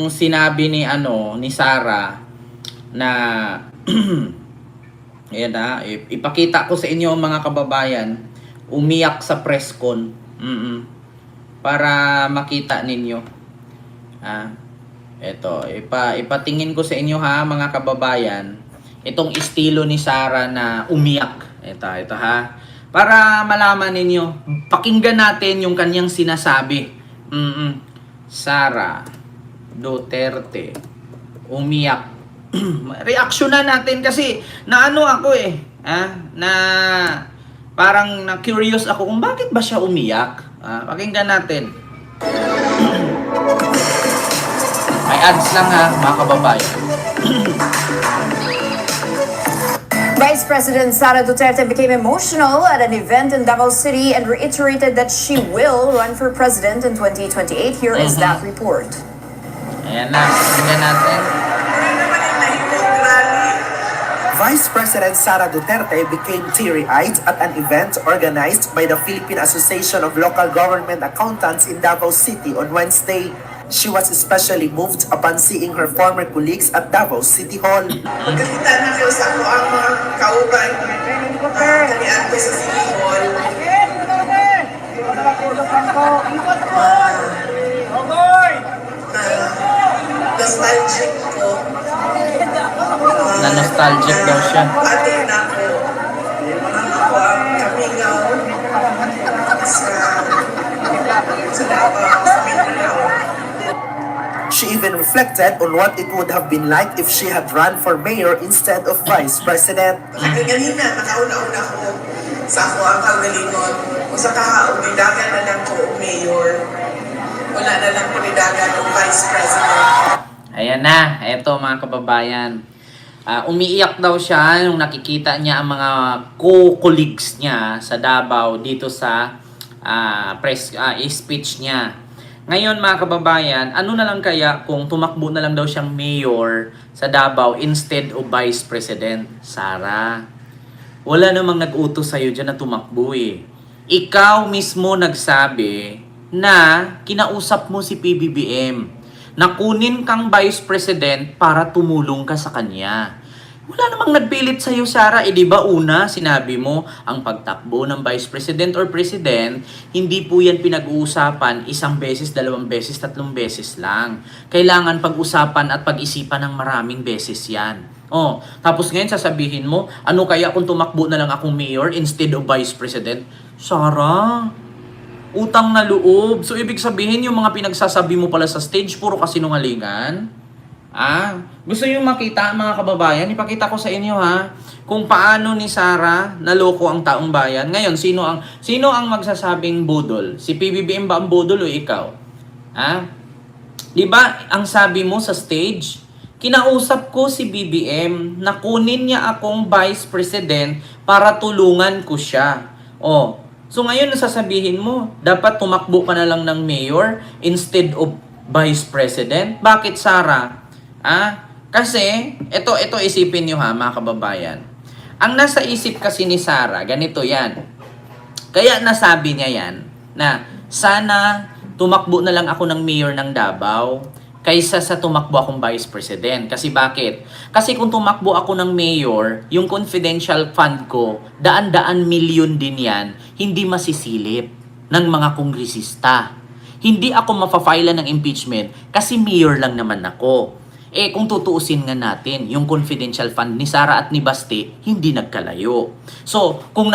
yung sinabi ni ni Sara na ayan na, ipakita ko sa inyo mga kababayan, umiyak sa press con. Para makita ninyo. Ito, ipatingin ko sa inyo ha mga kababayan, itong estilo ni Sara na umiyak. Ito ha. Para malaman ninyo, pakinggan natin yung kanyang sinasabi. Sara Duterte umiyak. Reaksyonan natin kasi naano ako na parang na-curious ako kung bakit ba siya umiyak. Pakinggan natin. May ads lang ha, mga kababayan. Vice President Sara Duterte became emotional at an event in Davao City and reiterated that she will run for president in 2028. Here is that report. Ayan na, pakinggan natin. Vice President Sara Duterte became teary-eyed at an event organized by the Philippine Association of Local Government Accountants in Davao City on Wednesday. She was especially moved upon seeing her former colleagues at Davao City Hall. Magkakita na kayo sa ako ang mga kauban kanian ko sa City Hall. Nostalgic ko. Na-nostalgic daw siya. Ate na ko. Ako ang coming out sa Davao, sa Mindanao. She even reflected on what it would have been like if she had run for mayor instead of vice president. Ganina, nakauna-una ko sa ako ang kagalingon. Kung sa kahaong nidagan na lang ko mayor, wala na lang ko nidagan ng vice president. Ayan na, eto mga kababayan. Umiiyak daw siya nung nakikita niya ang mga co-colleagues niya sa Davao dito sa speech niya. Ngayon mga kababayan, ano na lang kaya kung tumakbo na lang daw siyang mayor sa Davao instead of vice president? Sara, wala namang nag-utos sa'yo dyan na tumakbo Ikaw mismo nagsabi na kinausap mo si PBBM na kunin kang vice president para tumulong ka sa kanya. Wala namang nagpilit sa'yo, Sara. Di ba una, sinabi mo, ang pagtakbo ng vice president or president, hindi po yan pinag-uusapan isang beses, dalawang beses, tatlong beses lang. Kailangan pag-usapan at pag-isipan ng maraming beses yan. Tapos ngayon sasabihin mo, ano kaya kung tumakbo na lang akong mayor instead of vice president? Sara, utang na loob. So, ibig sabihin, yung mga pinagsasabi mo pala sa stage, puro kasinungalingan? Gusto nyo makita, mga kababayan? Ipakita ko sa inyo, kung paano ni Sara naloko ang taong bayan. Ngayon, sino ang magsasabing budol? Si PBBM ba ang budol o ikaw? Di ba, ang sabi mo sa stage, kinausap ko si BBM na kunin niya akong vice president para tulungan ko siya. So ngayon nasasabihin mo, dapat tumakbo ka na lang ng mayor instead of vice president? Bakit, Sara? Kasi, ito isipin nyo mga kababayan. Ang nasa isip kasi ni Sara, ganito yan. Kaya nasabi niya yan, na sana tumakbo na lang ako ng mayor ng Davao kaysa sa tumakbo akong vice president. Kasi bakit? Kasi kung tumakbo ako ng mayor, yung confidential fund ko, daan-daan milyon din yan, hindi masisilip ng mga kongresista. Hindi ako mapafile ng impeachment kasi mayor lang naman ako. Kung tutuusin nga natin, yung confidential fund ni Sara at ni Basti, hindi nagkalayo. So, kung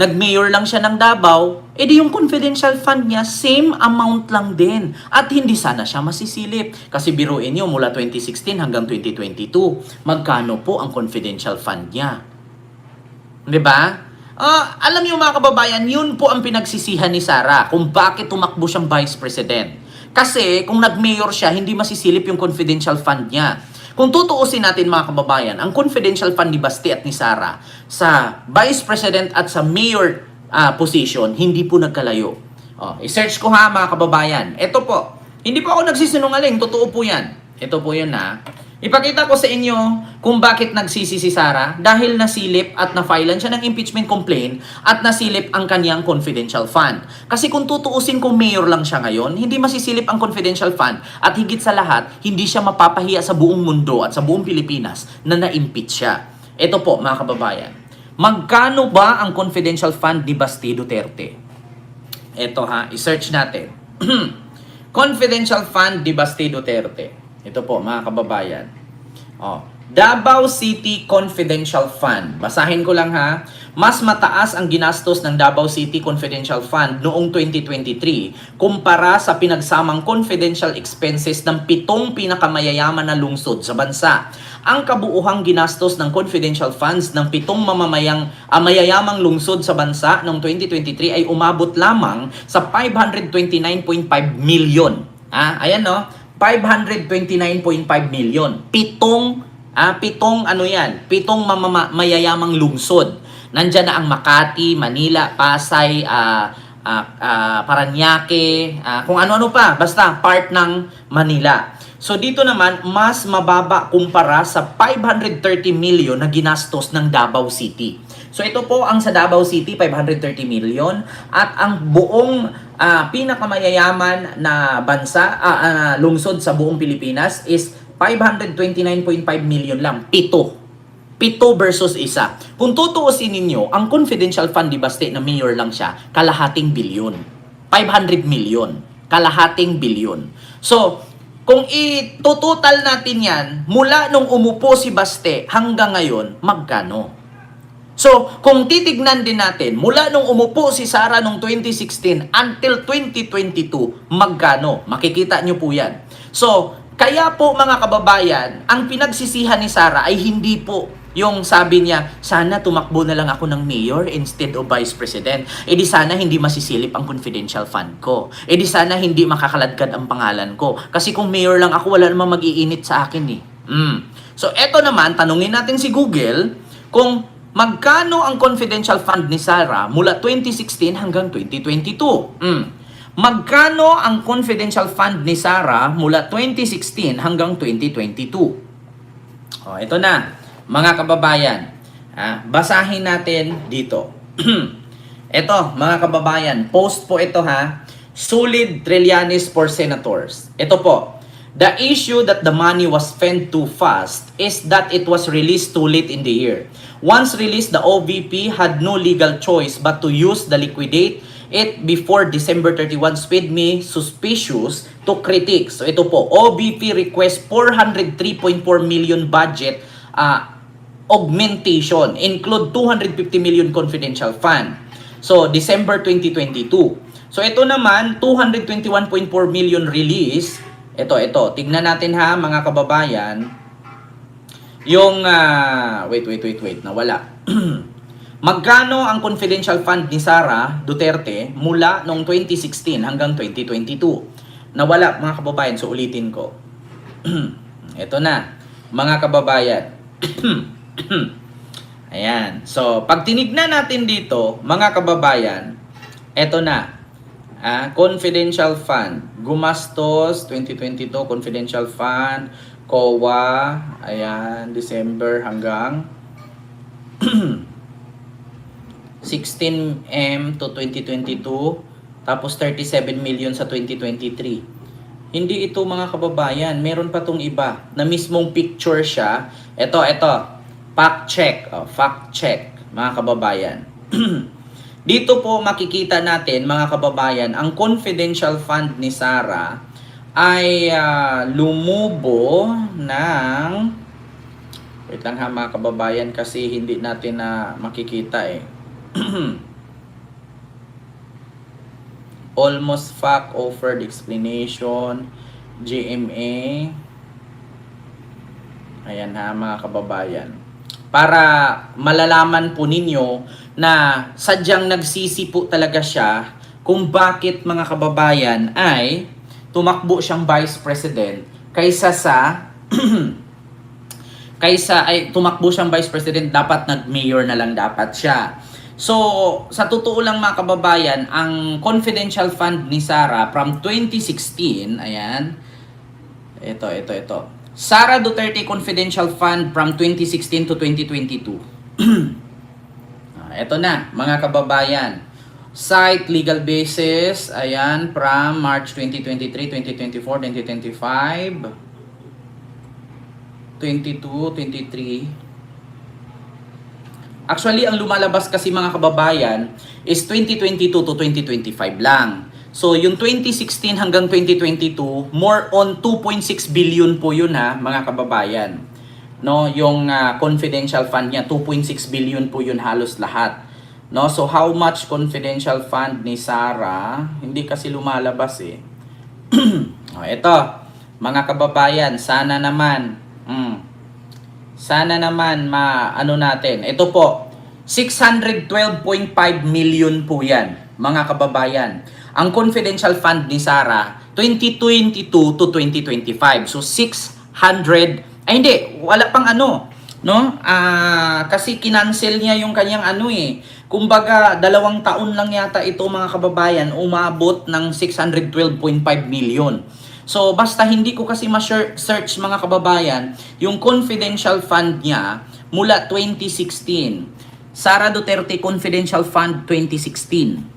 nag-mayor lang siya ng Davao, di yung confidential fund niya, same amount lang din. At hindi sana siya masisilip. Kasi biruin nyo, mula 2016 hanggang 2022, magkano po ang confidential fund niya? Diba? Alam niyo mga kababayan, yun po ang pinagsisihan ni Sara kung bakit tumakbo siyang vice president. Kasi kung nag-mayor siya, hindi masisilip yung confidential fund niya. Kung tutuusin natin mga kababayan, ang confidential fund ni Basti at ni Sara sa vice president at sa mayor position, hindi po nagkalayo. I-search ko mga kababayan. Ito po, hindi po ako nagsisinungaling, totoo po yan. Ito po yun Ipakita ko sa inyo kung bakit nagsisi si Sara dahil nasilip at na-filean siya ng impeachment complaint at nasilip ang kanyang confidential fund. Kasi kung tutuusin kung mayor lang siya ngayon, hindi masisilip ang confidential fund at higit sa lahat, hindi siya mapapahiya sa buong mundo at sa buong Pilipinas na na-impeach siya. Ito po mga kababayan, magkano ba ang confidential fund ni Basti Duterte? Ito ha, i-search natin. Confidential fund ni Basti Duterte. Ito po mga kababayan. Davao City Confidential Fund. Basahin ko lang ha. Mas mataas ang ginastos ng Davao City Confidential Fund noong 2023 kumpara sa pinagsamang confidential expenses ng 7 pinakamayayaman na lungsod sa bansa. Ang kabuuhang ginastos ng confidential funds ng 7 mayayamang lungsod sa bansa noong 2023 ay umabot lamang sa 529.5 million. Ayan no, 529.5 million. Pitong mayayamang lungsod. Nandyan na ang Makati, Manila, Pasay, Paranaque, kung ano-ano pa, basta part ng Manila. So dito naman, mas mababa kumpara sa 530 million na ginastos ng Davao City. So ito po ang sa Davao City, 530 million. At ang buong pinakamayayaman na bansa, lungsod sa buong Pilipinas is 529.5 million lang. Pito versus isa. Kung tutuusin ninyo, ang confidential fund ni Basti na mayor lang siya, kalahating bilyon. 500 million. Kalahating bilyon. So, kung itutotal natin yan, mula nung umupo si Basti hanggang ngayon, magkano? So, kung titignan din natin, mula nung umupo si Sara noong 2016 until 2022, magkano? Makikita nyo po yan. So, kaya po mga kababayan, ang pinagsisihan ni Sara ay hindi po yung sabi niya, sana tumakbo na lang ako ng mayor instead of vice president. E di sana hindi masisilip ang confidential fund ko. E di sana hindi makakaladkad ang pangalan ko. Kasi kung mayor lang ako, wala namang mag-iinit sa akin eh. So, eto naman, tanungin natin si Google kung magkano ang confidential fund ni Sara mula 2016 hanggang 2022? Magkano ang confidential fund ni Sara mula 2016 hanggang 2022? Ito na, mga kababayan. Basahin natin dito. Ito, mga kababayan, post po ito ha. Solid Trillanes for Senators. Ito po. The issue that the money was spent too fast is that it was released too late in the year. Once released, the OVP had no legal choice but to use the liquidate it before December 31 with me suspicious to critics. So ito po, OVP request 403.4 million budget augmentation, include 250 million confidential fund. So December 2022. So ito naman, 221.4 million release. Ito, tignan natin ha mga kababayan. Yung, wait, nawala. Magkano ang confidential fund ni Sara Duterte mula noong 2016 hanggang 2022? Nawala mga kababayan, so ulitin ko. Ito na, mga kababayan. Ayan, so pag tinignan natin dito, mga kababayan, ito na. Confidential fund, gumastos 2022 confidential fund, COA, ayan, December hanggang 16M to 2022, tapos 37 million sa 2023. Hindi ito mga kababayan, meron pa tong iba na mismong picture siya. Ito, fact check mga kababayan. Dito po makikita natin mga kababayan, ang confidential fund ni Sara ay lumubo ng, wait lang ha mga kababayan kasi hindi natin na makikita eh. Almost fact offered explanation, GMA. Ayan ha mga kababayan. Para malalaman po ninyo na sadyang nagsisi po talaga siya kung bakit mga kababayan ay tumakbo siyang vice president kaysa sa tumakbo siyang vice president, dapat nag-mayor na lang dapat siya. So, sa totoo lang mga kababayan, ang confidential fund ni Sara from 2016, ayan, ito. Sara Duterte Confidential Fund from 2016 to 2022. Ito na, mga kababayan. Site legal basis, ayan, from March 2023, 2024, 2025, 22, 23. Actually, ang lumalabas kasi mga kababayan is 2022 to 2025 lang. So, yung 2016 hanggang 2022, more on 2.6 billion po yun ha, mga kababayan. No, yung confidential fund niya, 2.6 billion po yun halos lahat. No, so how much confidential fund ni Sara? Hindi kasi lumalabas eh. Ito, mga kababayan, sana naman ano natin. Ito po, 612.5 million po yan, mga kababayan. Ang confidential fund ni Sara, 2022 to 2025. So, 600, ay hindi, wala pang ano, no? Kasi kinancel niya yung kanyang ano eh. Kumbaga, 2 taon lang yata ito mga kababayan, umabot ng 612.5 million. So, basta hindi ko kasi ma-search mga kababayan, yung confidential fund niya mula 2016. Sara Duterte Confidential Fund 2016.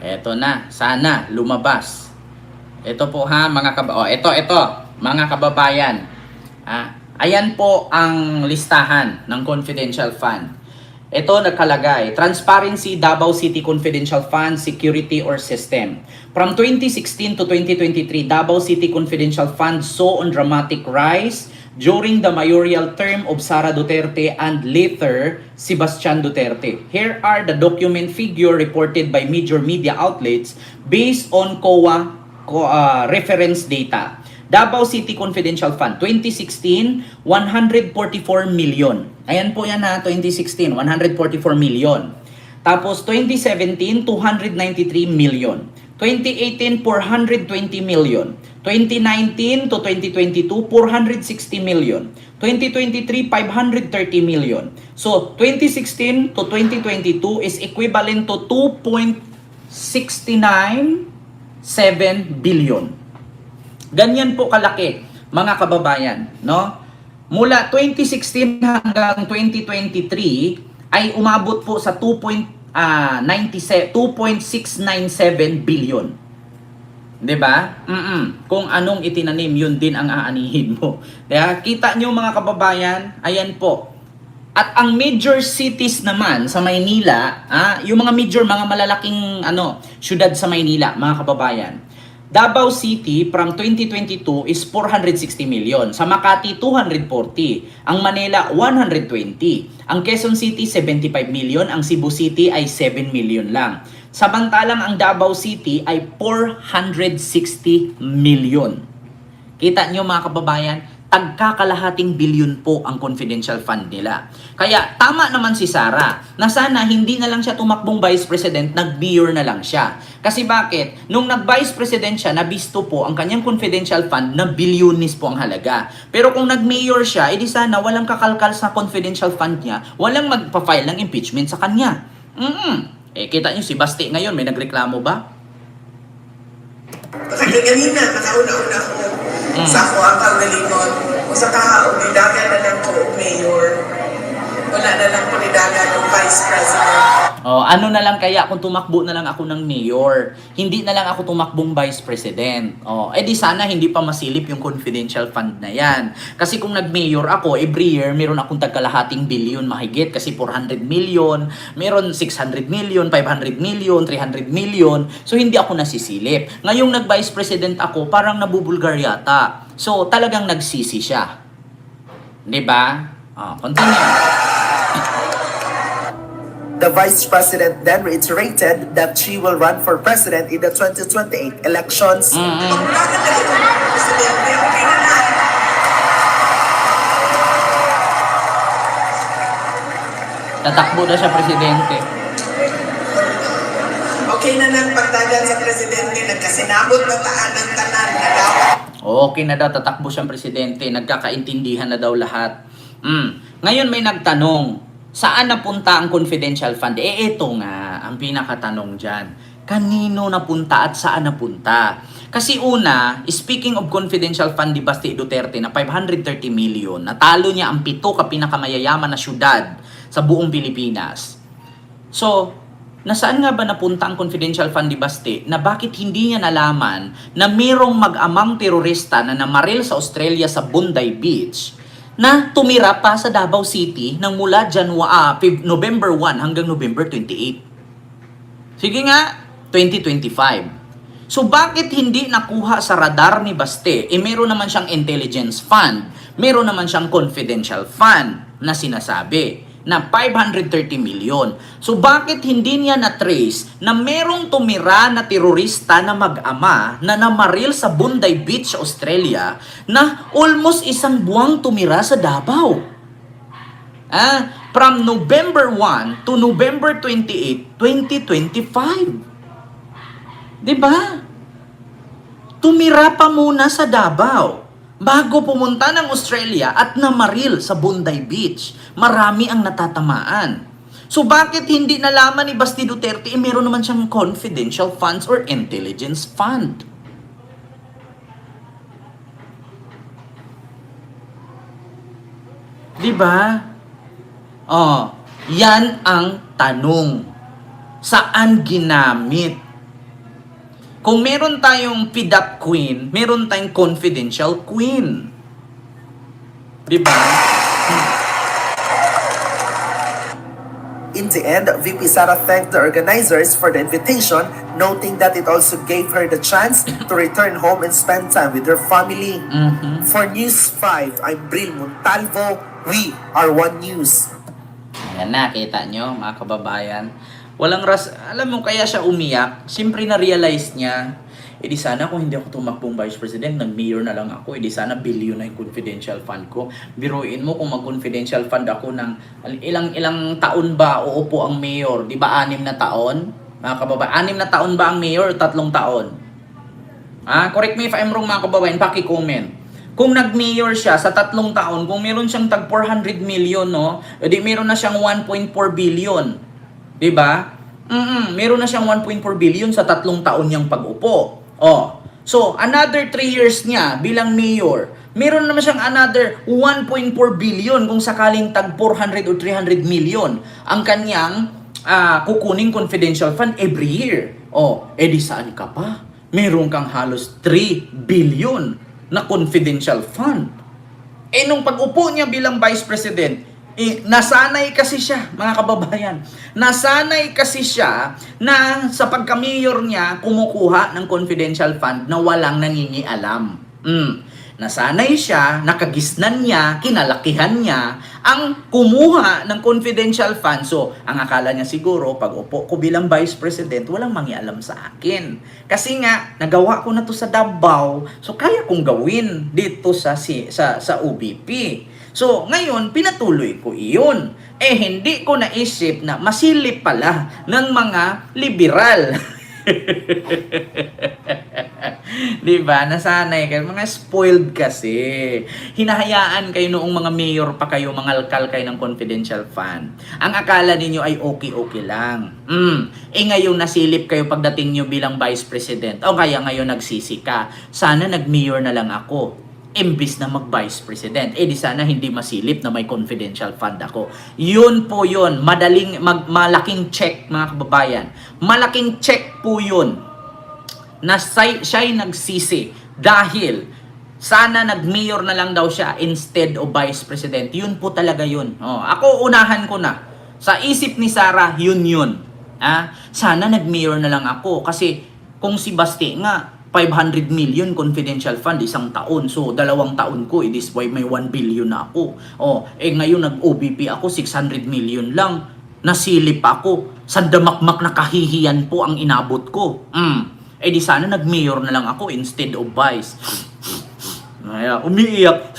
Eto na, sana lumabas. Ito po ha, mga mga kababayan. Ayan po ang listahan ng confidential fund. Ito nakalagay, Transparency Davao City Confidential Fund, Security or System. From 2016 to 2023, Davao City Confidential Fund saw on dramatic rise during the mayoral term of Sara Duterte and later Sebastian Duterte. Here are the document figure reported by major media outlets based on COA reference data. Davao City Confidential Fund, 2016, 144 million. Ayan po yan ha, 2016, 144 million. Tapos 2017, 293 million. 2018, 420 million. 2019 to 2022, 460 million. 2023, 530 million. So, 2016 to 2022 is equivalent to 2.697 billion. Ganyan po kalaki, mga kababayan, no? Mula 2016 hanggang 2023 ay umabot po sa 2.697 billion. 'Di ba? Kung anong itinanim, yun din ang aanihin mo. Kaya kita nyo mga kababayan, ayan po. At ang major cities naman sa Maynila, yung mga malalaking syudad sa Maynila, mga kababayan. Davao City from 2022 is 460 million. Sa Makati, 240. Ang Manila, 120. Ang Quezon City, 75 million. Ang Cebu City ay 7 million lang. Samantalang ang Davao City ay 460 million. Kita nyo mga kababayan, tagkakalahating bilyon po ang confidential fund nila. Kaya tama naman si Sara na sana hindi na lang siya tumakbong vice president, nag-mayor na lang siya. Kasi bakit? Nung nag-vice president siya, nabisto po ang kanyang confidential fund na bilyonis po ang halaga. Pero kung nag-mayor siya, edi sana walang kakalkal sa confidential fund niya, walang magpa-file ng impeachment sa kanya. Kita nyo si Basti ngayon, may nagreklamo ba? Kasi ganina, nakauna-una ko sa ako ang kagalingon. Kung sa kahaog, nidagan na lang ko mayor. Wala na lang ko nidagan ng vice president. Ano na lang kaya kung tumakbo na lang ako ng mayor? Hindi na lang ako tumakbong vice president. Di sana hindi pa masilip yung confidential fund na yan. Kasi kung nag-mayor ako, every year meron akong tagkalahating billion mahigit kasi 400 million, meron 600 million, 500 million, 300 million. So hindi ako nasisilip. Ngayong nag-vice president ako, parang nabubulgar yata. So talagang nagsisi siya. 'Di ba? Continue. The Vice President then reiterated that she will run for president in the 2028 elections. Pag wala ka na ito, presidente, okay na na. Tatakbo na siya presidente. Okay na nang pagdagan sa presidente, nagkasinabot na taan ng tanan na dapat. Okay na daw, tatakbo siyang presidente. Nagkakaintindihan na daw lahat. Ngayon may nagtanong, saan napunta ang confidential fund? Ito nga, ang pinakatanong dyan. Kanino napunta at saan napunta? Kasi una, speaking of confidential fund ni Basti Duterte na 530 million, natalo niya ang 7 ka pinakamayayaman na syudad sa buong Pilipinas. So, nasaan nga ba napunta ang confidential fund ni Basti na bakit hindi niya nalaman na mayroong mag-amang terorista na namaril sa Australia sa Bondi Beach na tumira pa sa Davao City ng mula November 1 hanggang November 28. Sige nga, 2025. So bakit hindi nakuha sa radar ni Baste? Meron naman siyang intelligence fund, meron naman siyang confidential fund na sinasabi na 530 million. So bakit hindi niya na-trace na merong tumira na terorista na mag-ama na namaril sa Bondi Beach, Australia na almost isang buwang tumira sa Davao? From November 1 to November 28, 2025. Diba? Tumira pa muna sa Davao bago pumunta ng Australia at namaril sa Bondi Beach. Marami ang natatamaan. So bakit hindi nalaman ni Basti Duterte meron naman siyang confidential funds or intelligence fund? Diba? Yan ang tanong. Saan ginamit? Kung meron tayong PDAP queen, meron tayong confidential queen. Diba? In the end, VP Sara thanked the organizers for the invitation, noting that it also gave her the chance to return home and spend time with her family. For News 5, I'm Bril Montalvo. We are One News. Ayan na, kita nyo mga kababayan. Alam mo, kaya siya umiyak. Siyempre na-realize niya, di sana kung hindi ako tumakbong Vice President, nag-mayor na lang ako, di sana billion na yung confidential fund ko. Biruin mo kung mag-confidential fund ako ng ilang taon ba uupo ang mayor? Di ba 6 na taon? Mga kababayan, 6 na taon ba ang mayor o 3 taon? Correct me if I'm wrong mga kababayan, paki-comment. Kung nag-mayor siya sa 3 taon, kung meron siyang tag 400 million, no, edi meron na siyang 1.4 billion. Diba? Meron na siyang 1.4 billion sa 3 taon niyang pag-upo. So, another 3 years niya bilang mayor, meron naman siyang another 1.4 billion kung sakaling tag 400 o 300 million ang kanyang kukuning confidential fund every year. Di saan ka pa? Meron kang halos 3 billion na confidential fund. Nung pag-upo niya bilang Vice President, nasanay kasi siya, mga kababayan. Nasanay kasi siya na sa pagka-mayor niya, kumukuha ng confidential fund na walang nangingialam. Nasanay siya, nakagisnan niya, kinalakihan niya ang kumuha ng confidential fund. So, ang akala niya siguro, pag upo ko bilang Vice President, walang mangialam sa akin. Kasi nga, nagawa ko na to sa Davao, so kaya kong gawin dito sa UBP. So, ngayon, pinatuloy ko iyon. Hindi ko naisip na masilip pala ng mga liberal. Diba? Nasanay kayo. Mga spoiled kasi. Hinahayaan kayo noong mga mayor pa kayo, mga alkal kayo ng confidential fund. Ang akala ninyo ay okay-okay lang. Ngayon nasilip kayo pagdating nyo bilang Vice President. O kaya ngayon nagsisi ka. Sana nag-mayor na lang ako. Imbis na mag-Vice President. Di sana hindi masilip na may confidential fund ako. Yun po yun. Malaking check, mga kababayan. Malaking check po yun na siya'y nagsisi dahil sana nag-mayor na lang daw siya instead of Vice President. Yun po talaga yun. Ako unahan ko na. Sa isip ni Sara, yun. Sana nag-mayor na lang ako kasi kung si Basti nga 500 million confidential fund isang taon. So, 2 taon ko. It is why may 1 billion na ako. Ngayon nag-OBP ako, 600 million lang. Nasilip ako. Sandamakmak na kahihiyan po ang inabot ko. Di sana nag-mayor na lang ako instead of vice. Umiiyak.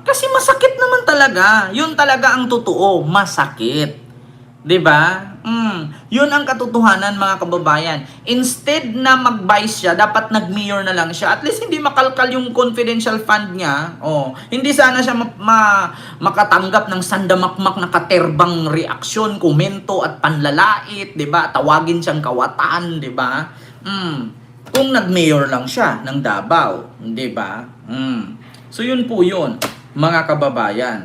Kasi masakit naman talaga. Yun talaga ang totoo. Masakit. 'Di ba? Yun ang katotohanan, mga kababayan. Instead na mag-vice siya, dapat nag-mayor na lang siya. At least hindi makalkal yung confidential fund niya. Hindi sana siya makatanggap ng sandamakmak na katerbang reaksyon, komento at panlalait, 'di ba? Tawagin siyang kawatan, 'di ba? kung nag-mayor lang siya ng Davao, 'di ba? So yun po yun, mga kababayan.